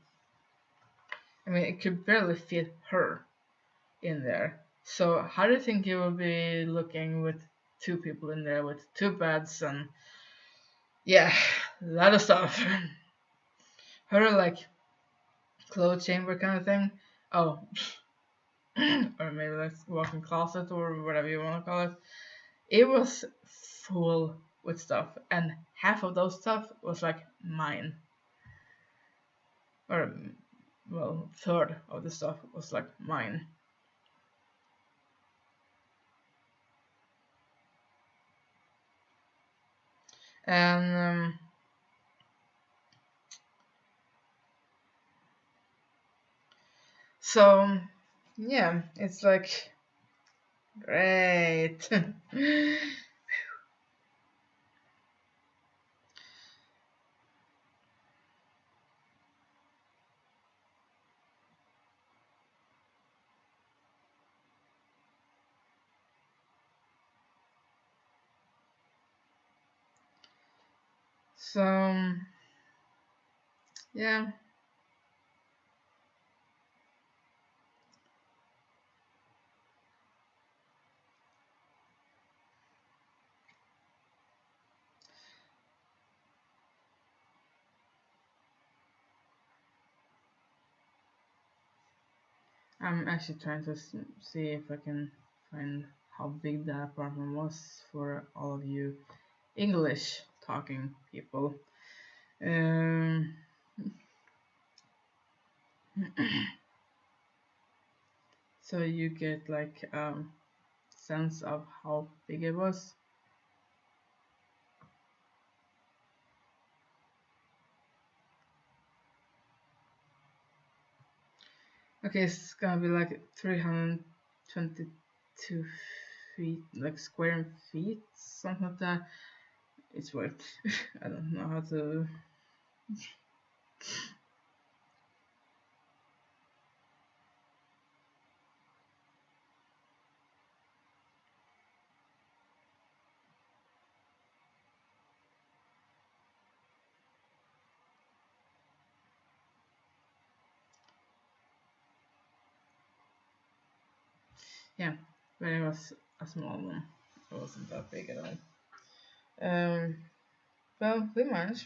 I mean, it could barely fit her in there. So how do you think it will be looking with two people in there with two beds and yeah, a lot of stuff. Her like clothes chamber kind of thing. Oh, or maybe like walk-in closet or whatever you want to call it. It was full with stuff, and half of those stuff was like mine. Or well, third of the stuff was like mine. And so yeah, it's like great. So yeah. I'm actually trying to see if I can find how big that apartment was for all of you English talking people. So you get like sense of how big it was. Okay, it's gonna be like 300 22 feet, like square feet, something like that. It's weird. I don't know how to. Yeah, but it was a small one. It wasn't that big at all. Well, we managed.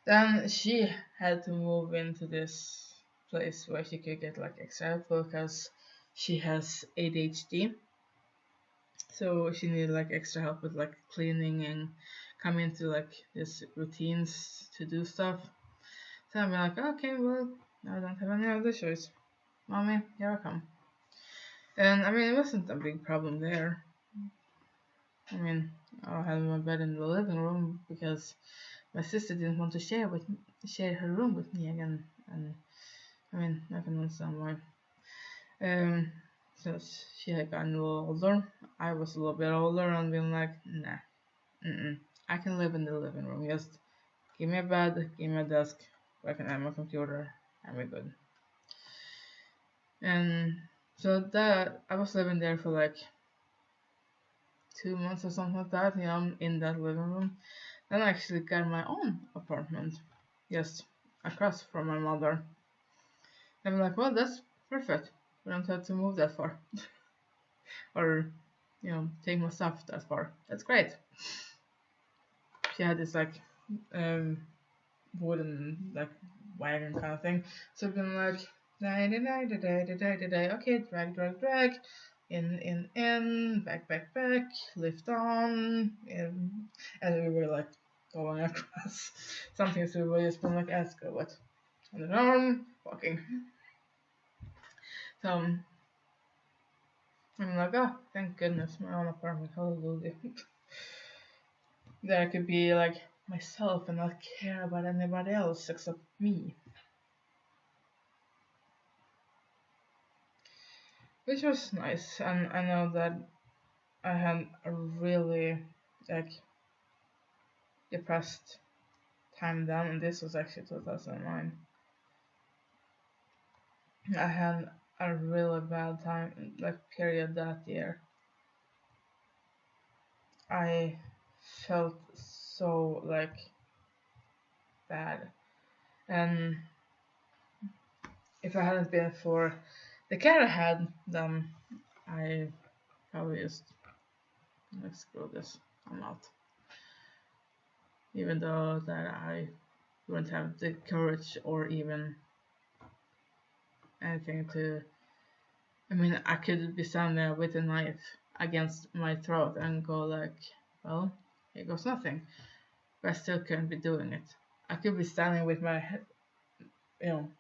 Then she had to move into this place where she could get like extra help because she has ADHD. So she needed like extra help with like cleaning and come into like this routines to do stuff. So I'm like, okay, well, I don't have any other choice. Mommy, here I come. And I mean, it wasn't a big problem there. I mean, I had my bed in the living room because my sister didn't want to share her room with me again, and I mean, I can understand why. Since she had gotten a little older, I was a little bit older and being like, nah, I can live in the living room. Just give me a bed, give me a desk, where I can have my computer, and we're good. And so that I was living there for like 2 months or something like that, in that living room. Then I actually got my own apartment, just across from my mother. I'm like, well, that's perfect. We don't have to move that far, or take my stuff that far. That's great. She had this like wooden like wagon kind of thing. So I've been like, okay, drag, in, back, lift on, and we were like going across something. So we were just been like, ask her what, on the arm, walking. So I'm like, oh, thank goodness, my own apartment, hallelujah. That I could be like myself and not care about anybody else except me. Which was nice, and I know that I had a really like depressed time then, and this was actually 2009. I had a really bad time, like period that year. I felt so like bad, and if I hadn't been for the care I had, then I probably just like screw this, I'm out. Even though that I wouldn't have the courage or even anything to. I mean, I could be standing there with a knife against my throat and go like, well, here goes nothing. But I still couldn't be doing it. I could be standing with my head,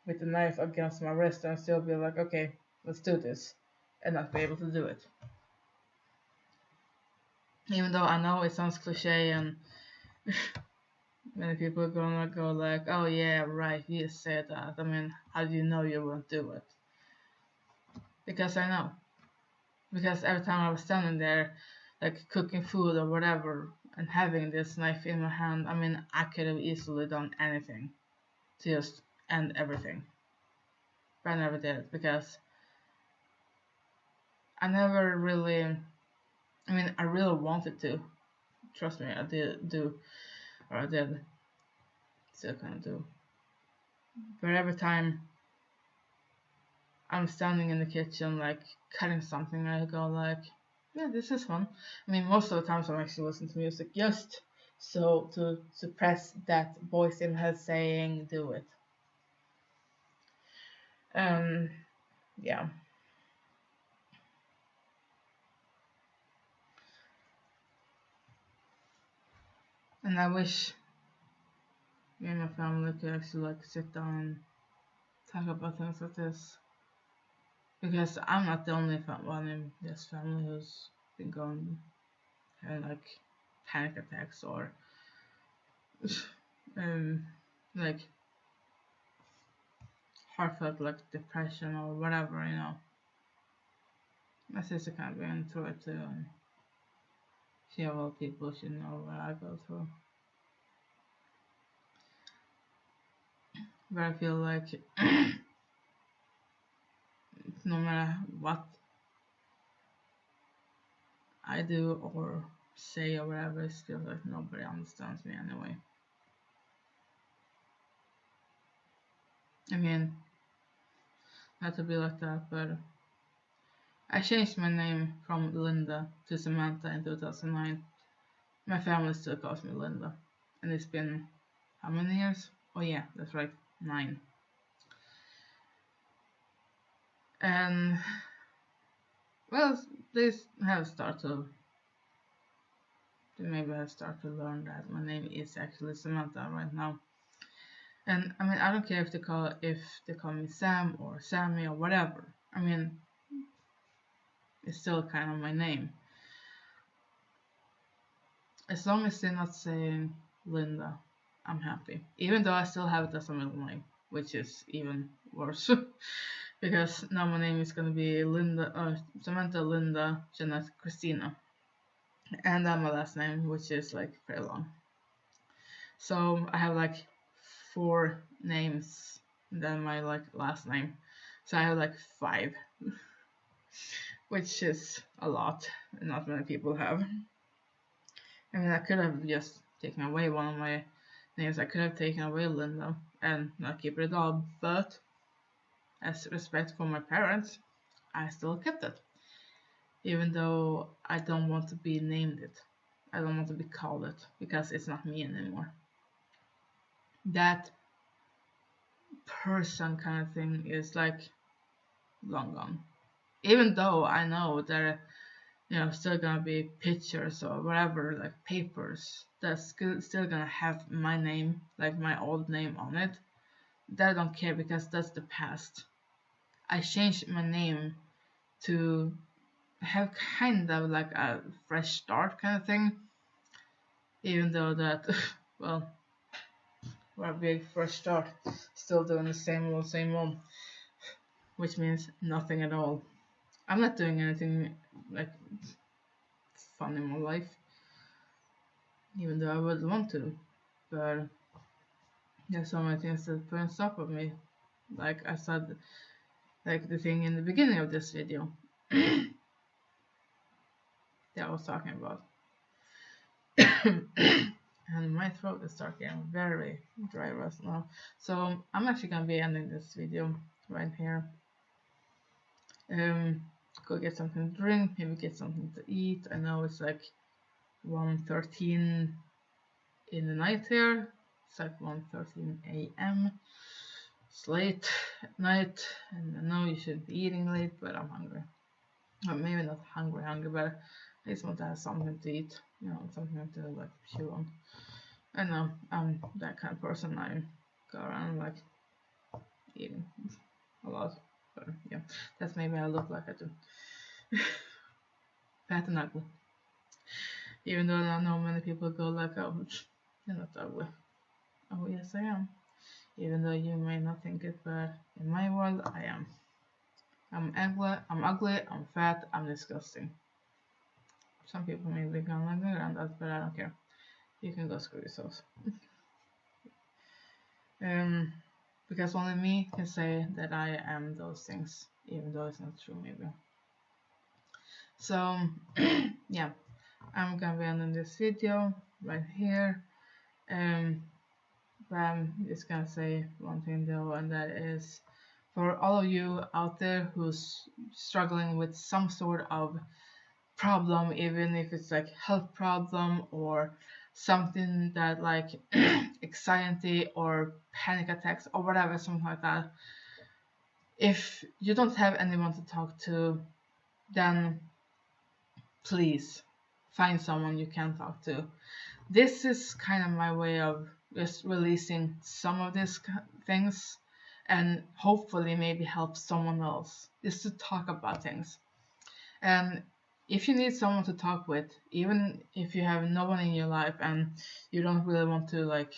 with the knife against my wrist and still be like, okay, let's do this, and not be able to do it. Even though I know it sounds cliche and many people are gonna go like, oh yeah, right, you said that. I mean, how do you know you won't do it? Because I know. Because every time I was standing there, like cooking food or whatever, and having this knife in my hand, I mean, I could have easily done anything to just end everything. But I never did it because I never really, I mean, I really wanted to. Trust me, I did do, or I did, still kind of do. But every time I'm standing in the kitchen, like cutting something, I go like, yeah, this is fun. I mean, most of the times I'm actually listening to music just so to suppress that voice in my head saying, do it. Yeah. And I wish me and my family could actually like sit down and talk about things like this. Because I'm not the only one in this family who's been having like panic attacks or like heartfelt like depression or whatever. My sister kind of been through it too, and she of all people should know what I go through. But I feel like no matter what I do or say or whatever, it feels like nobody understands me anyway. I mean, not to be like that, but I changed my name from Linda to Samantha in 2009. My family still calls me Linda, and it's been how many years? Oh yeah, that's right, 9. And well, they have started maybe I start to learn that my name is actually Samantha right now. And I mean, I don't care if they call me Sam or Sammy or whatever. I mean, it's still kind of my name. As long as they're not saying Linda, I'm happy. Even though I still have it as a middle name, which is even worse. Because now my name is gonna be Samantha Linda Jeanette Christina. And then my last name, which is like very long. So I have like 4 names, and then my like last name. So I have like 5, which is a lot. Not many people have. I mean, I could have just taken away one of my names. I could have taken away Linda and not keep it at all. But as respect for my parents, I still kept it. Even though I don't want to be named it. I don't want to be called it because it's not me anymore. That person kind of thing is like long gone. Even though I know there still gonna be pictures or whatever, like papers that's still gonna have my name, like my old name on it, that I don't care because that's the past. I changed my name to have kind of like a fresh start kind of thing, even though that well, we're a big fresh start, still doing the same old, which means nothing at all. I'm not doing anything like fun in my life, even though I would want to, but there's so many things that put a stop of me. Like I said, like the thing in the beginning of this video that I was talking about. And my throat is starting getting very dry right now. So I'm actually gonna be ending this video right here. Go get something to drink, maybe get something to eat. I know it's like 1:13 in the night here. It's like 1:13 a.m. It's late at night, and I know you should be eating late, but I'm hungry. Or maybe not hungry, but I just want to have something to eat, something to like chew on. I know I'm that kind of person. I go around like eating a lot, but yeah, that's maybe I look like I do. Fat and ugly. Even though I know many people go like, oh, you're not ugly. Oh yes, I am. Even though you may not think it, but in my world, I am. I'm ugly, I'm fat, I'm disgusting. Some people may be gonna like around that, but I don't care. You can go screw yourselves. Because only me can say that I am those things, even though it's not true, maybe. So, yeah, I'm gonna be ending this video right here. But I'm just gonna say one thing though, and that is for all of you out there who's struggling with some sort of problem, even if it's like health problem or something that like anxiety or panic attacks or whatever, something like that. If you don't have anyone to talk to, then please find someone you can talk to. This is kind of my way of just releasing some of these things and hopefully maybe help someone else just to talk about things. And if you need someone to talk with, even if you have no one in your life and you don't really want to like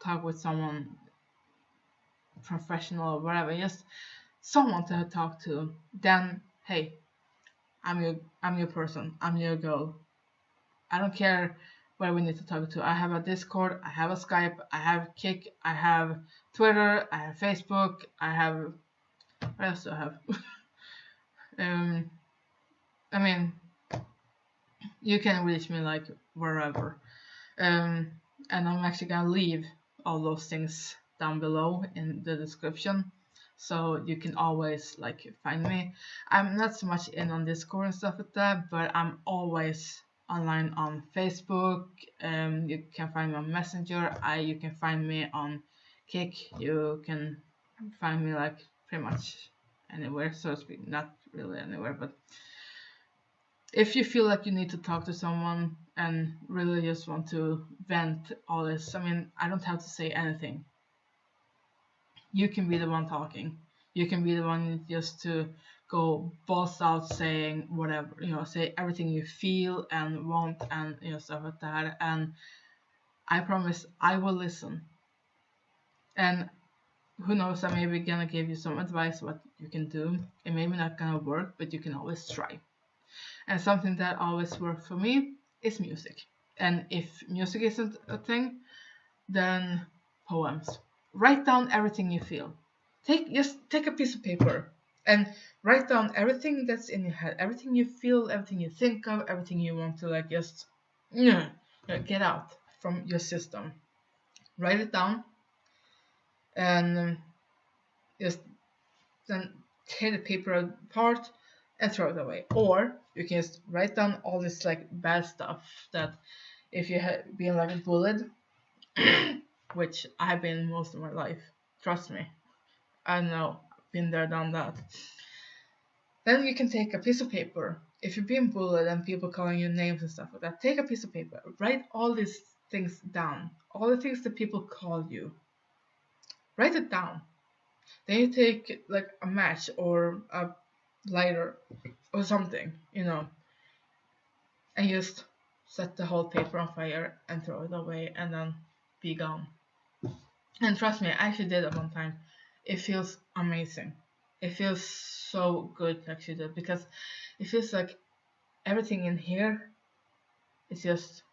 talk with someone professional or whatever, just someone to talk to, then hey, I'm your person. I'm your girl. I don't care where we need to talk to. I have a Discord, I have a Skype, I have Kik, I have Twitter, I have Facebook, I have, what else do I have? I mean, you can reach me like wherever. And I'm actually gonna leave all those things down below in the description, so you can always like find me. I'm not so much in on Discord and stuff like that, but I'm always online on Facebook. You can find me on Messenger. You can find me on Kik. You can find me like pretty much anywhere, so to speak. Not really anywhere, but if you feel like you need to talk to someone and really just want to vent all this, I mean, I don't have to say anything. You can be the one talking. You can be the one just to go balls out saying whatever, say everything you feel and want and stuff like that. And I promise I will listen. And who knows, I may be gonna give you some advice what you can do. It may be not gonna work, but you can always try. And something that always worked for me is music. And if music isn't a thing, then poems. Write down everything you feel. Just take a piece of paper and write down everything that's in your head, everything you feel, everything you think of, everything you want to like just get out from your system. Write it down and just then tear the paper apart and throw it away. Or you can just write down all this like bad stuff that if you have been like bullied, which I've been most of my life, trust me, I know, been there, done that. Then you can take a piece of paper. If you're being bullied and people calling you names and stuff like that, take a piece of paper, write all these things down, all the things that people call you. Write it down. Then you take like a match or a lighter or something, and just set the whole paper on fire and throw it away and then be gone. And trust me, I actually did it one time. It feels amazing. It feels so good to actually do it, because it feels like everything in here is just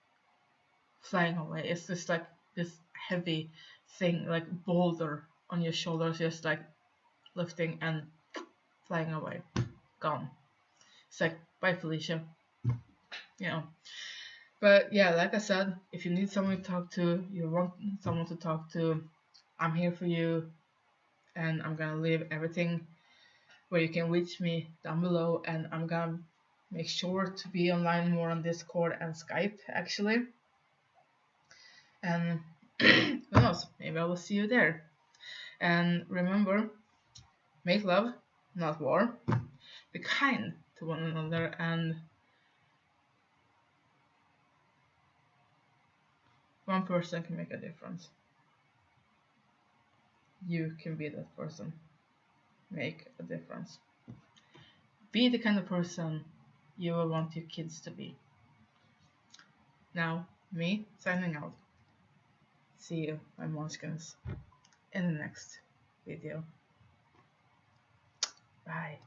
flying away. It's just like this heavy thing, like boulder on your shoulders, just like lifting and flying away, gone. It's like, bye Felicia, But yeah, like I said, if you need someone to talk to, you want someone to talk to, I'm here for you, and I'm gonna leave everything where you can reach me down below, and I'm gonna make sure to be online more on Discord and Skype actually. And who knows, maybe I will see you there. And remember, make love, not war. Be kind to one another, and one person can make a difference. You can be that person. Make a difference. Be the kind of person you will want your kids to be. Now, me signing out. See you, my munchkins, in the next video. Bye.